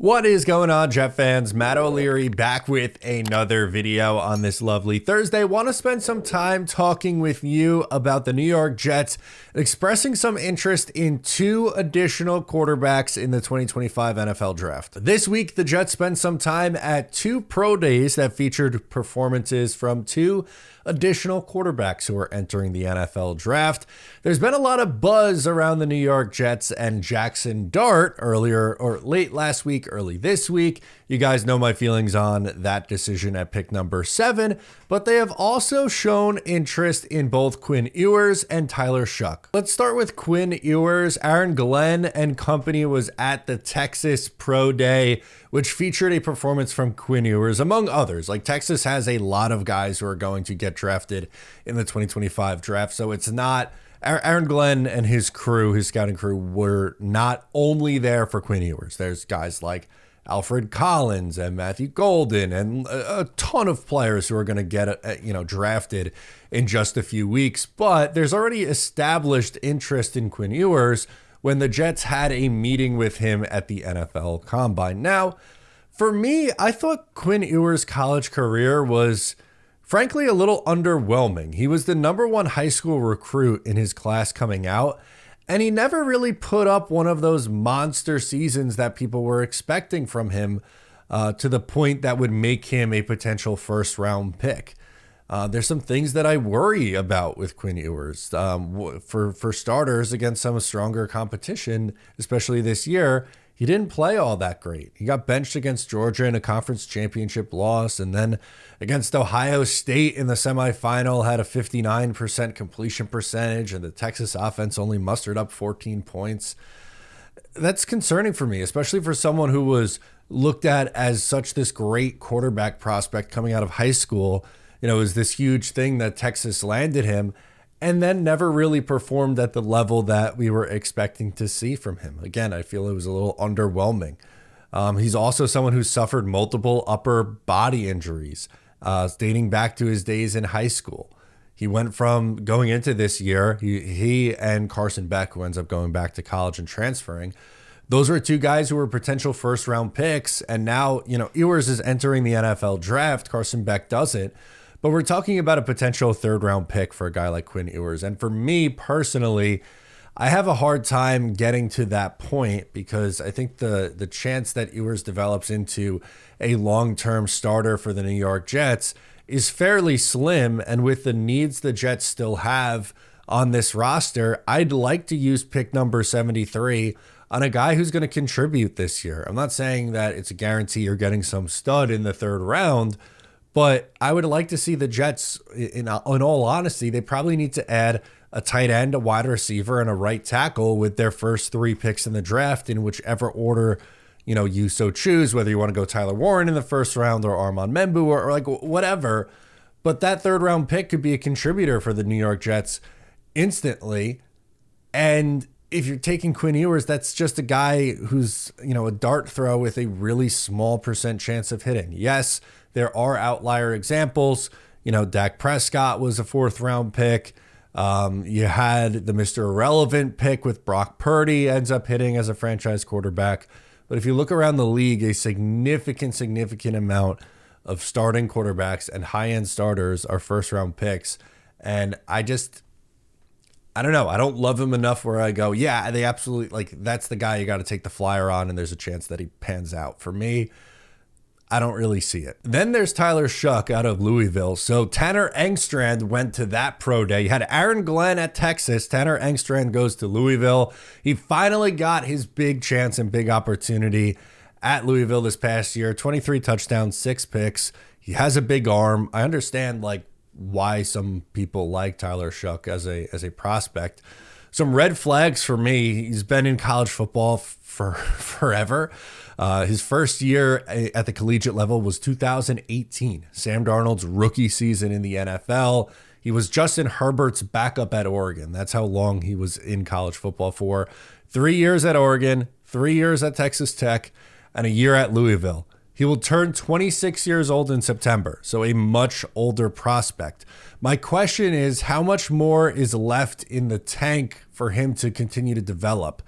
What is going on, Jet fans? Matt O'Leary back with another video on this lovely Thursday. Want to spend some time talking with you about the New York Jets expressing some interest in two additional quarterbacks in the 2025 NFL Draft. This week, the Jets spent some time at two pro days that featured performances from two additional quarterbacks who are entering the NFL Draft. There's been a lot of buzz around the New York Jets and Jackson Dart earlier or late last week, early this week. You guys know my feelings on that decision at pick number 7, but they have also shown interest in both Quinn Ewers and Tyler Shuck. Let's start with Quinn Ewers. Aaron Glenn and company was at the Texas Pro Day, which featured a performance from Quinn Ewers, among others. Like, Texas has a lot of guys who are going to get drafted in the 2025 draft, so it's not... Aaron Glenn and his crew, his scouting crew, were not only there for Quinn Ewers. There's guys like Alfred Collins and Matthew Golden and a ton of players who are going to get drafted in just a few weeks. But there's already established interest in Quinn Ewers when the Jets had a meeting with him at the NFL Combine. Now, for me, I thought Quinn Ewers' college career was frankly a little underwhelming. He was the #1 high school recruit in his class coming out, and he never really put up one of those monster seasons that people were expecting from him to the point that would make him a potential first-round pick. There's some things that I worry about with Quinn Ewers. For starters, against some stronger competition, especially this year, he didn't play all that great. He got benched against Georgia in a conference championship loss, and then against Ohio State in the semifinal had a 59% completion percentage, and the Texas offense only mustered up 14 points. That's concerning for me, especially for someone who was looked at as such this great quarterback prospect coming out of high school. You know, it was this huge thing that Texas landed him, and then never really performed at the level that we were expecting to see from him. Again, I feel it was a little underwhelming. He's also someone who suffered multiple upper body injuries, dating back to his days in high school. He went from going into this year, he and Carson Beck, who ends up going back to college and transferring, those were two guys who were potential first-round picks, and now, Ewers is entering the NFL draft. Carson Beck doesn't. But we're talking about a potential third-round pick for a guy like Quinn Ewers. And for me personally, I have a hard time getting to that point because I think the chance that Ewers develops into a long-term starter for the New York Jets is fairly slim. And with the needs the Jets still have on this roster, I'd like to use pick number 73 on a guy who's going to contribute this year. I'm not saying that it's a guarantee you're getting some stud in the third round, but I would like to see the Jets, in all honesty, they probably need to add a tight end, a wide receiver, and a right tackle with their first 3 picks in the draft in whichever order, you so choose, whether you want to go Tyler Warren in the first round or Armand Membu or like whatever. But that third round pick could be a contributor for the New York Jets instantly. And if you're taking Quinn Ewers, that's just a guy who's, a dart throw with a really small % chance of hitting. Yes, there are outlier examples. Dak Prescott was a 4th round pick. You had the Mr. Irrelevant pick with Brock Purdy ends up hitting as a franchise quarterback. But if you look around the league, a significant amount of starting quarterbacks and high-end starters are first-round picks. And I don't know. I don't love him enough where I go, yeah, they absolutely, that's the guy you got to take the flyer on, and there's a chance that he pans out. For me, I don't really see it. Then there's Tyler Shuck out of Louisville. So Tanner Engstrand went to that pro day. You had Aaron Glenn at Texas. Tanner Engstrand goes to Louisville. He finally got his big chance and big opportunity at Louisville this past year. 23 touchdowns, 6 picks. He has a big arm. I understand why some people like Tyler Shuck as a prospect. Some red flags for me. He's been in college football for forever. His first year at the collegiate level was 2018, Sam Darnold's rookie season in the NFL. He was Justin Herbert's backup at Oregon. That's how long he was in college football for. 3 years at Oregon, 3 years at Texas Tech, and a year at Louisville. He will turn 26 years old in September, so a much older prospect. My question is, how much more is left in the tank for him to continue to develop?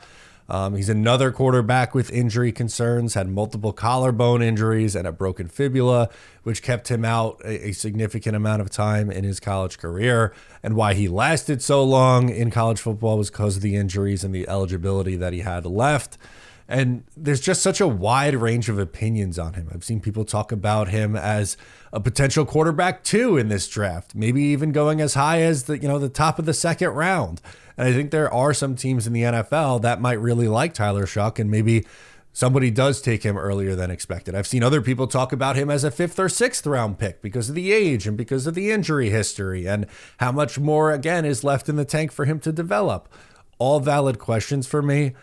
He's another quarterback with injury concerns, had multiple collarbone injuries and a broken fibula, which kept him out a significant amount of time in his college career. And why he lasted so long in college football was because of the injuries and the eligibility that he had left. And there's just such a wide range of opinions on him. I've seen people talk about him as a potential quarterback 2 in this draft, maybe even going as high as the top of the second round. And I think there are some teams in the NFL that might really like Tyler Shuck, and maybe somebody does take him earlier than expected. I've seen other people talk about him as a 5th or 6th round pick because of the age and because of the injury history and how much more, again, is left in the tank for him to develop. All valid questions for me.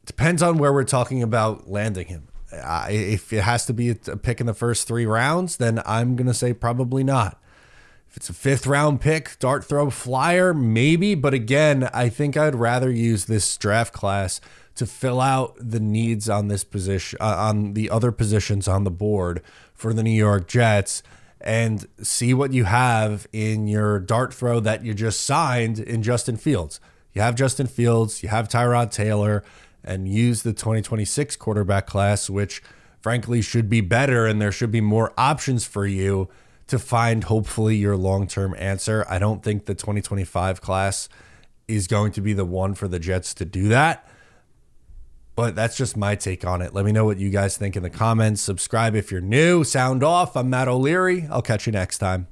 Depends on where we're talking about landing him. If it has to be a pick in the first 3 rounds, then I'm going to say probably not. If it's a 5th round pick, dart throw flyer, maybe. But again, I think I'd rather use this draft class to fill out the needs on this position, on the other positions on the board for the New York Jets, and see what you have in your dart throw that you just signed in Justin Fields. You have Justin Fields, you have Tyrod Taylor, and use the 2026 quarterback class, which frankly should be better, and there should be more options for you to find hopefully your long-term answer. I don't think the 2025 class is going to be the one for the Jets to do that, but that's just my take on it. Let me know what you guys think in the comments. Subscribe if you're new. Sound off. I'm Matt O'Leary. I'll catch you next time.